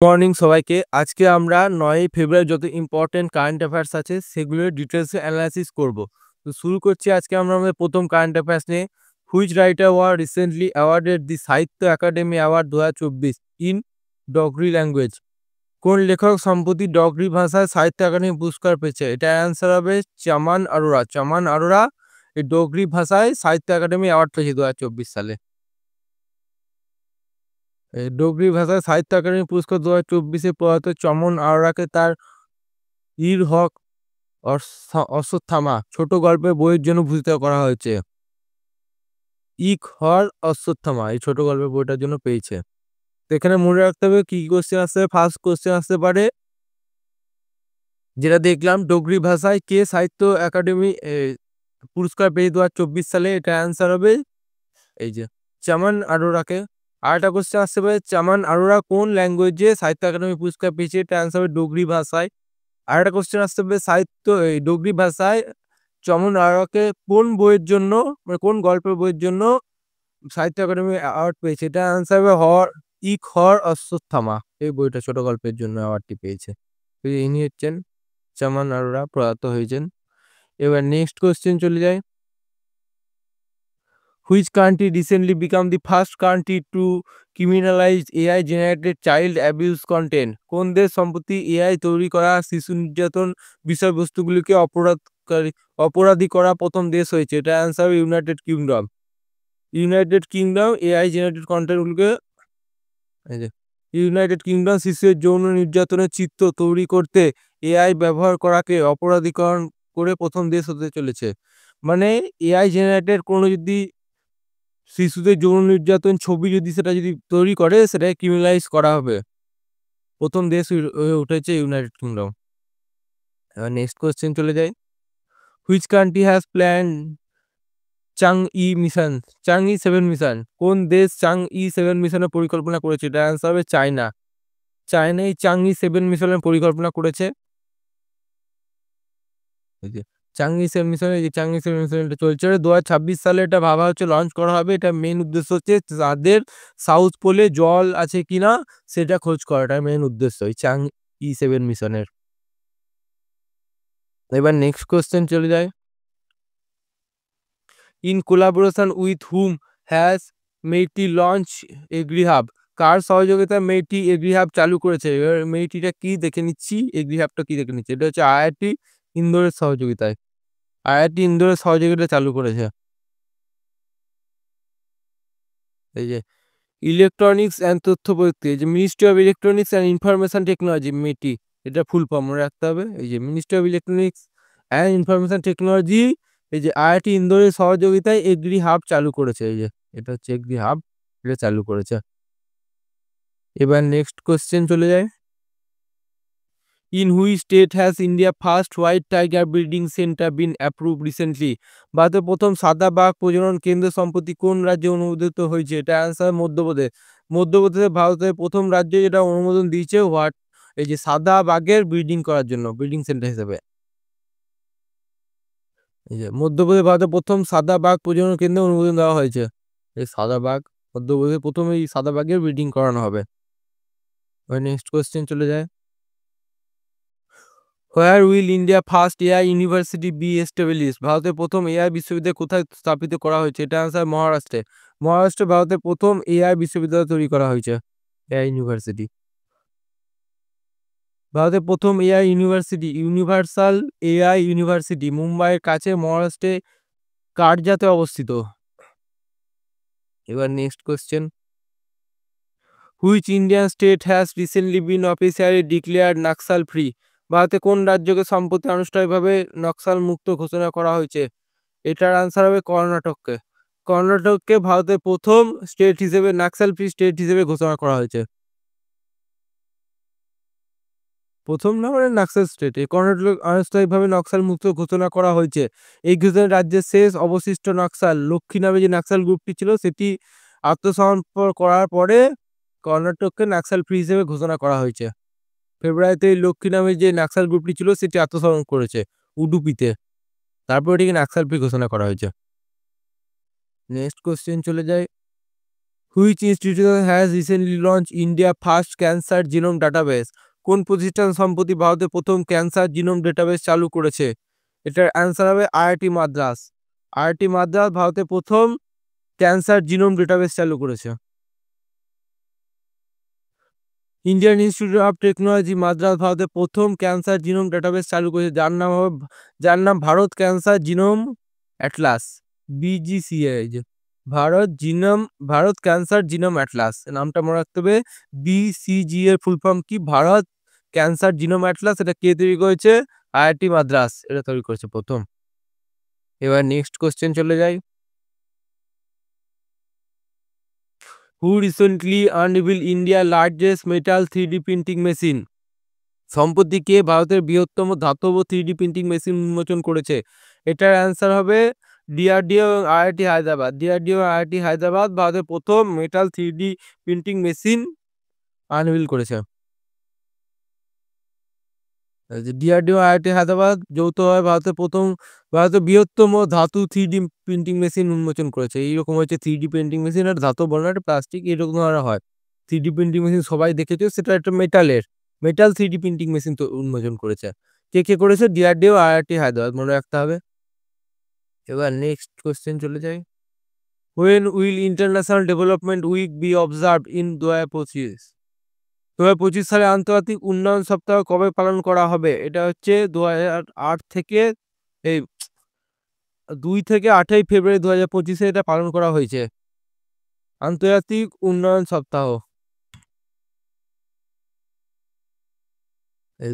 Morning সবাইকে। আজকে আমরা ৯ই ফেব্রুয়ারি যত ইম্পর্টেন্ট কারেন্ট অ্যাফেয়ার্স আছে সেগুলোর ডিটেইলসে অ্যানালাইসিস করব। তো শুরু করছি আজকে আমরা আমাদের প্রথম কারেন্ট অ্যাফেয়ার্স নিয়ে। Which writer was recently awarded the Sahitya Akademi award ২০২৪ in Dogri language? কোন লেখক সম্প্রতি ডগরি ভাষায় সাহিত্য একাডেমি পুরস্কার পেয়েছে? এটার অ্যান্সার হবে চামান আরোরা। চামান আরোরা এই ডগরি ভাষায় সাহিত্য একাডেমি অ্যাওয়ার্ড পেয়েছে ২০২৪ সালে। ডোগরি ভাষায় সাহিত্য একাডেমি পুরস্কার ২০২৪ প্রয়াত চমন আরোরাকে তার ইর হক অশ্বত্থামা ছোট গল্পের বইয়ের জন্য ভূষিত করা হয়েছে। ইক হর অশ্বত্থামা এই ছোট গল্পের বইটার জন্য পেয়েছে। তো এখানে মনে রাখতে হবে কি কোশ্চেন আসতে পারে। ফার্স্ট কোশ্চেন আসতে পারে যেটা দেখলাম, ডোগরি ভাষায় কে সাহিত্য একাডেমি পুরস্কার পেয়েছে ২০২৪ সালে? এটা অ্যান্সার হবে এই যে চামান আরোরাকে। আরেকটা কোশ্চেন আসতে পারে, চামান আরোরা কোন ল্যাঙ্গুয়েজে সাহিত্য একাডেমি পুরস্কার পেয়েছে? এটা অ্যান্সার হবে ডোগরি ভাষায়। আরেকটা কোশ্চেন আসতে পারে, এই ডোগরি ভাষায় চমন আরোরাকে কোন বইয়ের জন্য, মানে কোন গল্পের বইয়ের জন্য সাহিত্য একাডেমি অ্যাওয়ার্ড পেয়েছে? এটা অ্যান্সার হবে হর অশ্বত্থামা এই বইটা ছোট গল্পের জন্য অ্যাওয়ার্ডটি পেয়েছে। তো ইনি হচ্ছেন চামান আরোরা, প্রয়াত হয়েছেন। এবার নেক্সট কোশ্চেন চলে যায়। Which country recently became the first country to criminalize AI generated child abuse content? কোন দেশ সম্প্রতি এআই তৈরি করা শিশু নির্যাতন বিষয়বস্তুগুলিকে অপরাধী করা প্রথম দেশ হয়েছে? এটা অ্যান্সার হবে United Kingdom. United Kingdom AI generated কন্টেন্টগুলোকে এই যে ইউনাইটেড কিংডম শিশুদের যৌন নির্যাতনের চিত্র তৈরি করতে এআই ব্যবহার করাকে অপরাধীকরণ করে প্রথম দেশ হতে চলেছে। মানে এআই জেনারেটেড কোনো যদি শিশুদের যৌন নির্যাতন ছবি যদি সেটা যদি তৈরি করে সেটাকে ক্রিমিনালাইজ করা হবে। প্রথম দেশ হয়ে উঠেছে ইউনাইটেড কিংডম। এবার নেক্সট কোয়েশ্চেন চলে যাই। Which country has planned Chang'e mission? Chang'e 7 mission. কোন দেশ চাংই 7 মিশনের পরিকল্পনা করেছে? এটা অ্যান্সার হবে চায়না। চায়নাই চাংই 7 মিশনের পরিকল্পনা করেছে। এই যে চাংই 7 মিশন, এই যে চাংই 7 মিশন এটা চলছে ২০২৬ সালে। এটা ভাবা হচ্ছে লঞ্চ করা হবে। এটা মেইন উদ্দেশ্য হচ্ছে তাদের সাউথ পোলে জল আছে কিনা সেটা খোঁজ করাটা মেইন উদ্দেশ্য এই চাংই 7 মিশনের। এবার নেক্সট কোয়েশ্চেন চলে যায়। In collaboration with whom has MeitY launch agri hub? কার সহযোগিতায় মেইটি এগ্রি হাব চালু করেছে? এবার মেইটিটা কি দেখে নিচ্ছি, এগ্রি হাবটা কি দেখে নিচ্ছি। এটা হচ্ছে আইআইটি ইন্দোরের সহযোগিতায়। আইআইটি ইন্দোরের সহযোগিতায় চালু করেছে। এই যে ইলেকট্রনিক্স অ্যান্ড তথ্য প্রযুক্তি, এই যে ministry of electronics and information technology MeitY, এটা ফুল ফর্ম মনে রাখতে হবে। এই যে ministry of electronics and information technology এই যে আইআইটি ইন্দোরের সহযোগিতায় এগ্রি হাব চালু করেছে। এই যে এটা হচ্ছে এগ্রি হাব, এটা চালু করেছে। এবার নেক্সট কোশ্চেন চলে যায়। In which state has India first white tiger breeding centre bin approve recently? ভারতের প্রথম সাদা বাঘ প্রজনন কেন্দ্র সম্প্রতি কোন রাজ্যে অনুমোদিত হয়েছে? এটা অ্যান্সার মধ্যপ্রদেশ। মধ্যপ্রদেশে ভারতের প্রথম রাজ্যে যেটা অনুমোদন দিয়েছে এই যে সাদা বাঘের ব্রিডিং করার জন্য ব্রিডিং সেন্টার হিসেবে। এই যে মধ্যপ্রদেশ ভারতের প্রথম সাদা বাঘ প্রজনন কেন্দ্রে অনুমোদন দেওয়া হয়েছে। এই সাদা বাঘ মধ্যপ্রদেশে প্রথম এই সাদা বাঘের ব্রিডিং করানো হবে। নেক্সট কোয়েশ্চেন চলে যায়। Where will India first AI university be establish? ভারতের প্রথম এআই বিশ্ববিদ্যালয় কোথায় স্থাপিত করা হয়েছে? এটা আনসার মহারাষ্ট্রে। মহারাষ্ট্রে ভারতের প্রথম এআই বিশ্ববিদ্যালয় তৈরি করা হয়েছে, এআই ইউনিভার্সিটি। ভারতের প্রথম AI university universal AI university মুম্বাইয়ের কাছে মহারাষ্ট্রে কাটজাতে অবস্থিত। এবার next question. Which Indian state has recently been officially declared Naxal free? ভারতে কোন রাজ্যকে সম্প্রতি আনুষ্ঠানিকভাবে নকশাল মুক্ত ঘোষণা করা হয়েছে? এটার আনসার হবে কর্ণাটককে। কর্ণাটককে ভারতের প্রথম স্টেট হিসেবে নাক্সাল ফ্রি স্টেট হিসেবে ঘোষণা করা হয়েছে। প্রথম না মানে নাক্সাল স্টেট, এই কর্ণাটক আনুষ্ঠানিকভাবে নকশাল মুক্ত ঘোষণা করা হয়েছে। এই ঘোষণা রাজ্যের শেষ অবশিষ্ট নকশাল লক্ষ্মী নামে যে নাক্সাল গ্রুপটি ছিল সেটি আত্মসমর্পণ করার পরে কর্ণাটককে নাক্সাল ফ্রি হিসেবে ঘোষণা করা হয়েছে। ফেব্রুয়ারিতে এই লক্ষ্মী নামে যে নাক্সাল গ্রুপটি ছিল সেটি আত্মসমর্পণ করেছে উডুপিতে। তারপর এটিকে নাক্সাল ফ্রি ঘোষণা করা হয়েছে। নেক্সট কোশ্চেন চলে যায়। Which institution has recently launch India first cancer genome database? কোন প্রতিষ্ঠান সম্প্রতি ভারতে প্রথম ক্যান্সার জিনোম ডাটাবেস চালু করেছে? এটার অ্যান্সার হবে আইআইটি মাদ্রাস। আইআইটি মাদ্রাস ভারতে প্রথম ক্যান্সার জিনোম ডাটাবেস চালু করেছে। Indian Institute of Technology Madras ভারতে প্রথম ক্যান্সার জিনোম ডাটাবেস চালু করেছে, যার নাম Bharat cancer genome atlas, BGCA. Bharat cancer genome atlas নামটা মনে রাখতে হবে। বিসিজি এর ফুল ফর্ম কি? Bharat cancer genome atlas. এটা কে তৈরি করেছে? আইআইটি মাদ্রাস এটা তৈরি করেছে প্রথম। এবার নেক্সট কোশ্চেন চলে যাই। Who recently unveiled India largest metal 3D printing machine? সম্প্রতি কে ভারতের বৃহত্তম ধাতব 3D প্রিন্টিং মেশিন উন্মোচন করেছে? এটার অ্যান্সার হবে ডিআরডিও এবং IIT Hyderabad. DRDO IIT Hyderabad ভারতের প্রথম metal 3D printing machine anvil করেছে। ডিআরডিও আইআইটি হায়দ্রাবাদ যৌথভাবে ভারতের বৃহত্তম ধাতু 3D প্রিন্টিং মেশিন উন্মোচন করেছে। এইরকম হচ্ছে 3D প্রিন্টিং মেশিন, আর ধাতব বর্ণ একটা প্লাস্টিক এরকম ধরনের হয়। 3D প্রিন্টিং মেশিন সবাই দেখেছে, সেটা একটা মেটাল 3D প্রিন্টিং মেশিন তো উন্মোচন করেছে। কে করেছে? ডিআরডিও আইআইটি হায়দ্রাবাদ, মনে রাখতে হবে। এবার নেক্সট কোশ্চেন চলে যাই। When will International Development Week be observed in 2025? 2025 সালে আন্তর্জাতিক উন্নয়ন সপ্তাহ কবে পালন করা হবে? এটা হচ্ছে 2008 থেকে এই 2 থেকে 8ই ফেব্রুয়ারি 2025 এটা পালন করা হয়েছে, আন্তর্জাতিক উন্নয়ন সপ্তাহ।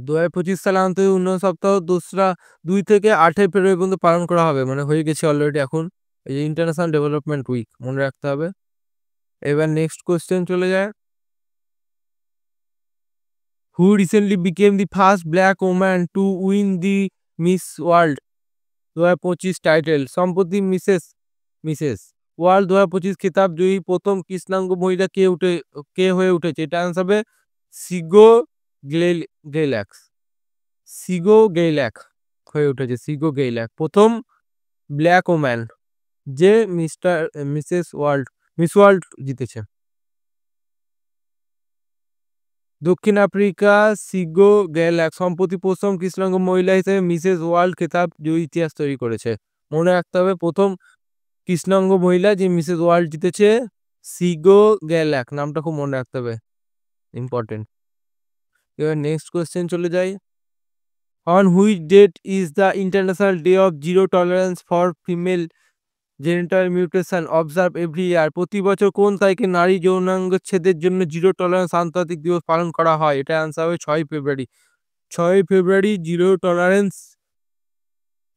2025 সালে আন্তর্জাতিক উন্নয়ন সপ্তাহ 2 থেকে 8ই ফেব্রুয়ারি পর্যন্ত পালন করা হবে, মানে হয়ে গেছে অলরেডি এখন। এই যে ইন্টারন্যাশনাল ডেভেলপমেন্ট উইক মনে রাখতে হবে। এবার নেক্সট কোশ্চেন চলে যায়। Who recently became the first black woman to win the Miss World 2025 title? সম্প্রতি মিসেস ওয়ার্ল্ড 2025 খেতাব জয়ী প্রথম কৃষ্ণাঙ্গ মহিলা কে হয়ে উঠেছে? এটা আনসার হবে সিগো গেইল্যাক। সিগো গেইল্যাক হয়ে উঠেছে, সিগো গেইল্যাক প্রথম ব্ল্যাক ওম্যান যে মিস ওয়ার্ল্ড জিতেছে। দক্ষিণ আফ্রিকা সিগো গেইল্যাক সম্প্রতি প্রথম কৃষ্ণাঙ্গ মহিলা হিসেবে মিসেস ওয়ার্ল্ড খেতাব জয়ী ইতিহাস তৈরি করেছে। মনে রাখতে হবে প্রথম কৃষ্ণাঙ্গ মহিলা যে মিসেস ওয়ার্ল্ড জিতেছে সিগো গেইল্যাক, নামটা খুব মনে রাখতে হবে, ইম্পর্টেন্ট। এবার নেক্সট কোশ্চেন চলে যাই। On which date is the international day of zero tolerance for female genital mutation observe every year? প্রতি বছর কোন তারিখে নারী যৌনাঙ্গচ্ছেদের জন্য জিরো টলারেন্স আন্তর্জাতিক দিবস পালন করা হয়? এটা অ্যান্সার হবে 6ই ফেব্রুয়ারি। 6ই February zero tolerance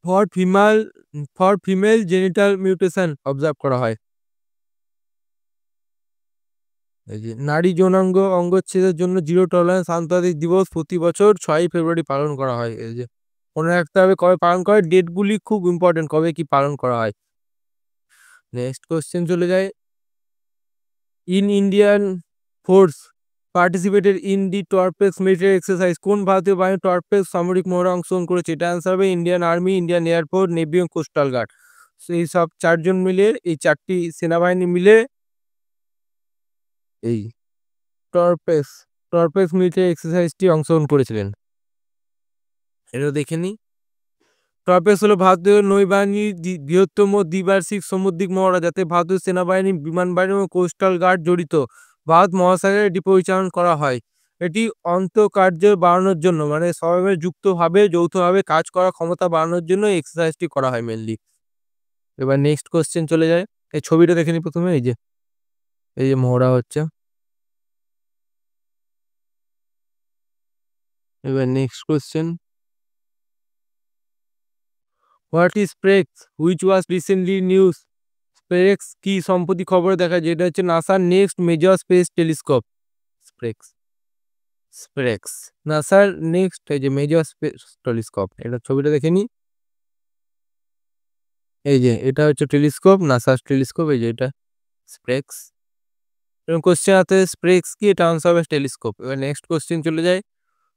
for female genital mutation observe করা হয়। এই যে নারী যৌনাঙ্গ অঙ্গচ্ছেদের জন্য জিরো টলারেন্স আন্তর্জাতিক দিবস প্রতি বছর 6ই ফেব্রুয়ারি পালন করা হয়। এই যে মনে রাখতে হবে কবে পালন করা হয়, ডেটগুলি খুব ইম্পর্টেন্ট, কবে কি পালন করা হয়। নেক্সট কোশ্চেন চলে যায়। Indian force participated in the TORPEX military exercise? কোন ভারতীয় বাহিনী টর্পেক্স সামরিক মহড়া অংশগ্রহণ করেছে? এটা অ্যান্সার হবে Indian army, Indian air force, navy এবং কোস্টাল গার্ড। এই সব চারজন মিলে, এই 4টি সেনাবাহিনী মিলে এই টর্পেক্স মিলিটারি এক্সারসাইজটি অংশগ্রহণ করেছিলেন। এটা দেখে নি। টর্পেক্স হলো ভারতীয় নৌবাহিনীর বৃহত্তম দ্বিবার্ষিক সামুদ্রিক মহড়া, যাতে ভারতীয় সেনাবাহিনী, বিমান বাহিনী এবং কোস্টাল গার্ড জড়িত। ভারত মহাসাগরে এটি পরিচালনা করা হয়। এটি অন্তঃকার্য বাড়ানোর জন্য, মানে সবাই যুক্তভাবে যৌথভাবে কাজ করার ক্ষমতা বাড়ানোর জন্য এই এক্সারসাইজটি করা হয় মেনলি। এবার নেক্সট কোশ্চেন চলে যায়। এই ছবিটা দেখে নি প্রথমে, এই যে মহড়া হচ্ছে। এবার next question. What is SPHEREx which was recently news? SPHEREx কি সম্প্রতি খবরে দেখা যায়? এটা হচ্ছে নাসার next major space telescope. SPHEREx নাসার নেক্সট এই যে মেজর স্পেস টেলিস্কোপ। এটা ছবিটা দেখে নি। এই যে এটা হচ্ছে টেলিস্কোপ, নাসার টেলিস্কোপ, এই যে এটা স্প্রেক্স। এরকম কোশ্চেন আছে স্প্রেক্স কি, এটা আনসার হবে টেলিস্কোপ। এবার নেক্সট কোশ্চেন চলে যায়।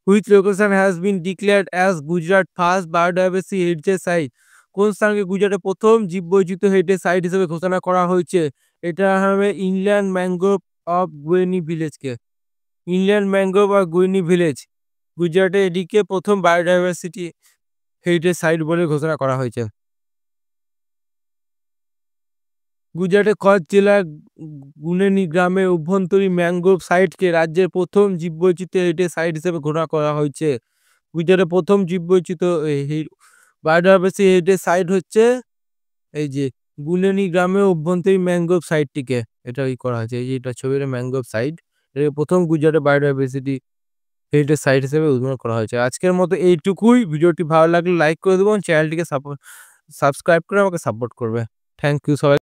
Which location has been declared as Gujarat first biodiversity heritage site? কোন স্থানকে গুজরাটের প্রথম জীববৈচিত্র্য হেরিটেজ সাইট হিসেবে ঘোষণা করা হয়েছে? এটা হবে ইনল্যান্ড ম্যানগ্রোভ অফ গুয়েনি ভিলেজকে। Inland mangrove of Guneri village গুজরাটে এটিকে প্রথম বায়োডাইভার্সিটি হেরিটেজ সাইট বলে ঘোষণা করা হয়েছে। গুজরাটের কচ্ছ জেলার গুনেনি গ্রামের অভ্যন্তরীণ ম্যানগ্রোভ সাইটকে রাজ্যের প্রথম জীববৈচিত্র্য হেরিটেজ সাইট হিসেবে ঘোষণা করা হয়েছে। গুজরাটের প্রথম জীববৈচিত্র্য বায়োডাইভার্সিটি হেরিটেজ সাইট হচ্ছে এই যে গুনেনি গ্রামের অভ্যন্তরীণ ম্যানগ্রোভ সাইটটিকে এটা করা হয়েছে। এই যে এটা ছবির ম্যানগ্রোভ সাইট, এটা প্রথম গুজরাটের বায়োডাইভার্সিটি হেরিটেজ সাইট হিসেবে ঘোষণা করা হয়েছে। আজকের মতো এইটুকুই। ভিডিওটি ভালো লাগলে লাইক করে দেবো, চ্যানেলটিকে সাবস্ক্রাইব করে আমাকে সাপোর্ট করবে। থ্যাংক ইউ সবাই।